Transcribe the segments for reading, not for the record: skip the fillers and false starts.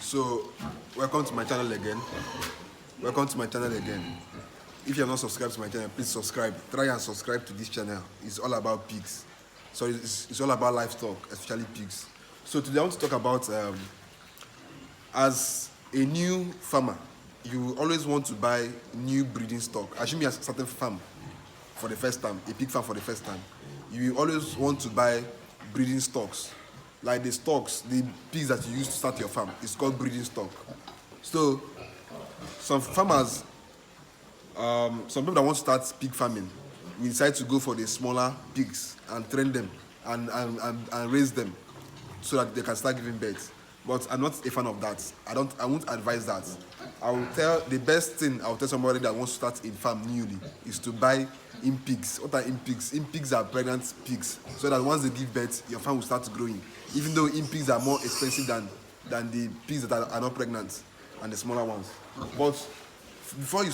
So, welcome to my channel again. Welcome to my channel again. If you are not subscribed to my channel, please subscribe. Try and subscribe to this channel. It's all about pigs. So it's all about livestock, especially pigs. So today I want to talk about as a new farmer, you always want to buy new breeding stock. Assume you are starting farm for the first time, a pig farm for the first time. You always want to buy breeding stocks. Like the stocks, the pigs that you use to start your farm, it's called breeding stock. So some farmers, some people that want to start pig farming, we decide to go for the smaller pigs and train them and raise them so that they can start giving birth. But I'm not a fan of that. I won't advise that. I will tell the best thing I will tell somebody that wants to start in farm newly is to buy in pigs. What are in pigs? In pigs are pregnant pigs, so that once they give birth, your farm will start growing. Even though in pigs are more expensive than the pigs that are not pregnant and the smaller ones. But before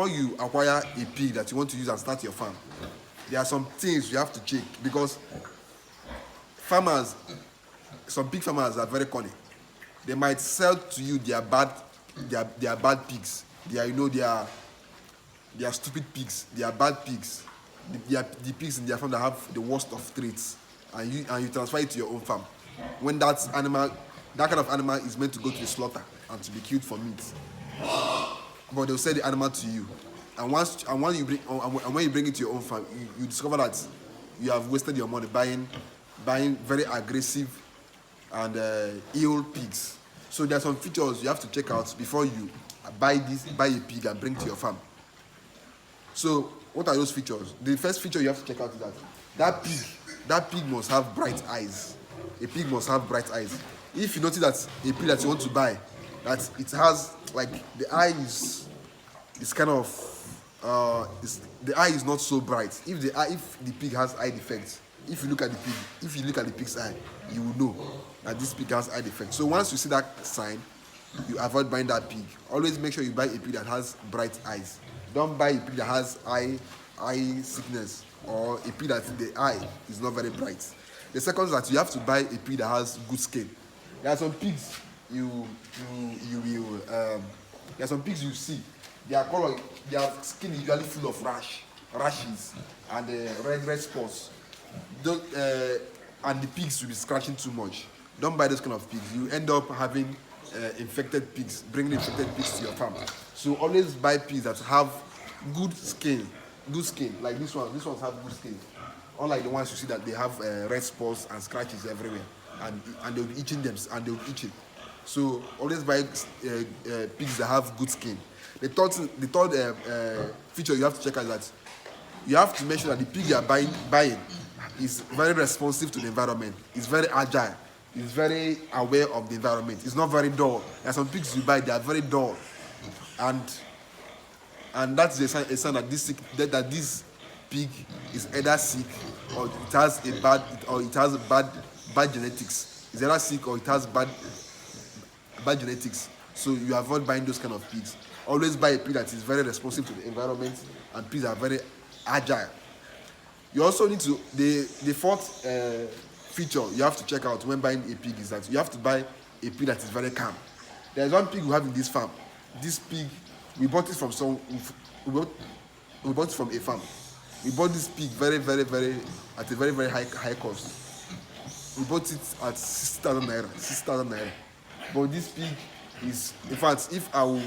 you acquire a pig that you want to use and start your farm, there are some things you have to check, because some pig farmers are very cunning. They might sell to you their bad pigs. They are stupid pigs. They are bad pigs. They are the pigs in their farm that have the worst of traits, and you transfer it to your own farm. When that kind of animal is meant to go to the slaughter and to be killed for meat, but they'll sell the animal to you, and when you bring it to your own farm, you discover that you have wasted your money buying very aggressive and ill pigs. So there are some features you have to check out before you buy a pig and bring to your farm. So what are those features? The first feature you have to check out is that pig must have bright eyes. A pig must have bright eyes. If you notice that a pig that you want to buy, that it has, like, the eye is kind of the eye is not so bright. If the pig has eye defects, if you look at the pig's eye, you will know that this pig has eye defect. So once you see that sign, you avoid buying that pig. Always make sure you buy a pig that has bright eyes. Don't buy a pig that has eye sickness, or a pig that the eye is not very bright. The second is that you have to buy a pig that has good skin. There are some pigs you see, their skin is usually full of rashes and red spots. And the pigs will be scratching too much. Don't buy those kind of pigs. You end up having infected pigs, bringing infected pigs to your farm. So always buy pigs that have good skin. Like this one. These ones have good skin. Unlike the ones you see that they have red spots and scratches everywhere, and they'll be itching them, and they'll be itching. So always buy pigs that have good skin. The third feature you have to check out is that you have to make sure that the pig you are buying is very responsive to the environment. It's very agile. It's very aware of the environment. It's not very dull. There are some pigs you buy, they are very dull, and that's a sign that this pig is either sick, or it has bad genetics. It's either sick or it has bad genetics. So you avoid buying those kind of pigs. Always buy a pig that is very responsive to the environment, and pigs are very agile. You also need to, the fourth feature you have to check out when buying a pig is that you have to buy a pig that is very calm. There is one pig we have in this farm. This pig, we bought it from a farm. We bought this pig at a very, very high cost. We bought it at 6,000 naira. But this pig is, in fact, if I will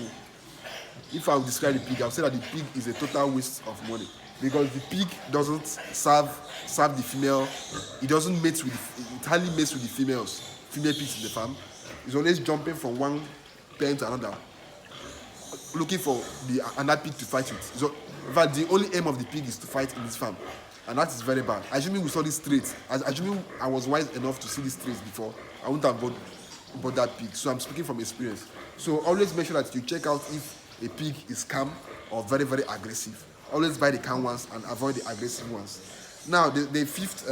describe the pig, I'll say that the pig is a total waste of money, because the pig doesn't serve the female. It doesn't mate it hardly mates with the female pigs in the farm. It's always jumping from one pen to another, looking for another pig to fight with. So, in fact, the only aim of the pig is to fight in this farm, and that is very bad. Assuming we saw these traits, assuming I was wise enough to see these traits before, I wouldn't have bought that pig. So I'm speaking from experience. So always make sure that you check out if a pig is calm or very, very aggressive. Always buy the calm ones and avoid the aggressive ones. Now, the fifth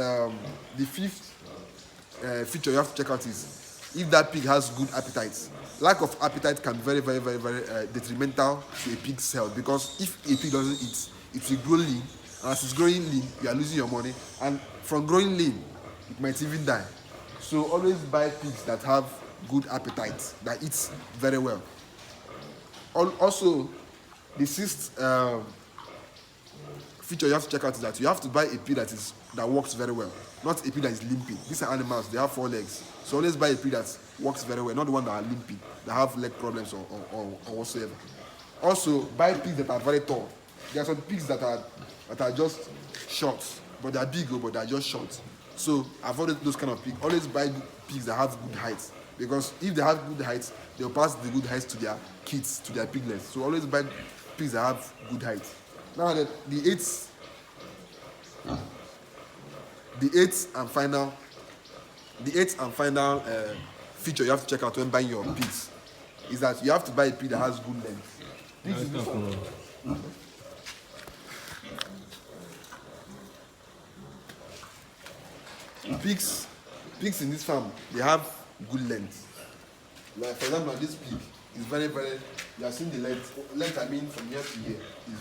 feature you have to check out is if that pig has good appetite. Lack of appetite can be very, very, very, very detrimental to a pig's health, because if a pig doesn't eat, it will grow lean, and as it's growing lean, you are losing your money, and from growing lean, it might even die. So always buy pigs that have good appetite, that eats very well. Also, the sixth feature you have to check out is that you have to buy a pig that works very well, not a pig that is limping. These are animals; they have 4 legs, so always buy a pig that works very well, not the one that are limping, that have leg problems or whatsoever. Also, buy pigs that are very tall. There are some pigs that are just short, but they are big, but they are just short. So avoid those kind of pigs. Always buy pigs that have good height, because if they have good height, they'll pass the good height to their kids, to their piglets. So always buy pigs that have good height. Now the eighth and final feature you have to check out when buying your pigs is that you have to buy a pig that has good length. This is this one. Pigs in this farm, they have good length. Like for example, this pig is very, very. You have seen the length. Length, I mean, from here to here. It's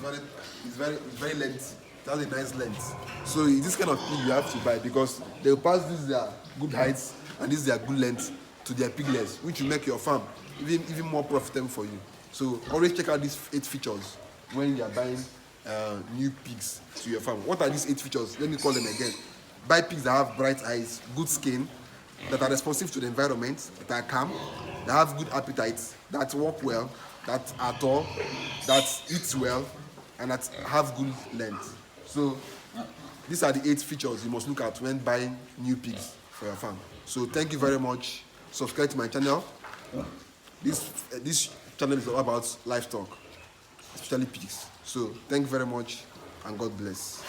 very lengthy. It has a nice length. So this kind of pig you have to buy, because they will pass this their good heights and this their good length to their piglets, which will make your farm even more profitable for you. So always check out these 8 features when you are buying new pigs to your farm. What are these 8 features? Let me call them again. Buy pigs that have bright eyes, good skin, that are responsive to the environment, that are calm, that have good appetite, that walk well, that are tall, that eat well, and that have good length. So these are the 8 features you must look at when buying new pigs for your farm. So thank you very much. Subscribe to my channel. This channel is all about livestock, especially pigs. So thank you very much, and God bless.